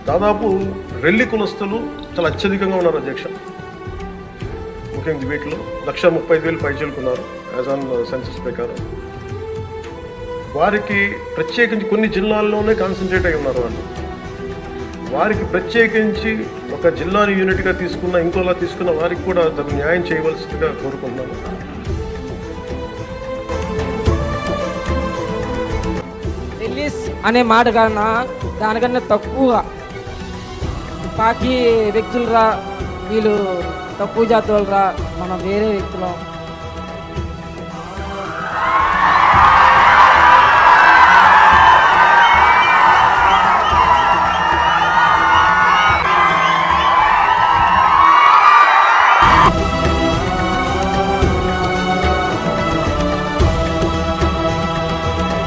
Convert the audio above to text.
దాదాపు రెల్లి కులస్తులు చాలా అత్యధికంగా ఉన్నారు అధ్యక్ష. ముఖ్యంగా వీటిలో 1,35,000 పైచీలుకున్నారు యాజ్ ఆన్ సెన్సస్ ప్రకారం. వారికి ప్రత్యేకించి కొన్ని జిల్లాల్లోనే కాన్సన్ట్రేట్ అయి ఉన్నారు వాళ్ళు. వారికి ప్రత్యేకించి ఒక జిల్లాని యూనిట్గా తీసుకున్న ఇంకోలా తీసుకున్న వారికి కూడా తగు న్యాయం చేయవలసిందిగా కోరుకుంటున్నాను. రిలీజ్ అనే మాట కన్నా దానికన్నా తక్కువగా బాకీ వ్యక్తులు రా, వీళ్ళు తక్కువ జాతి వాళ్ళు రా, మనం వేరే వ్యక్తులం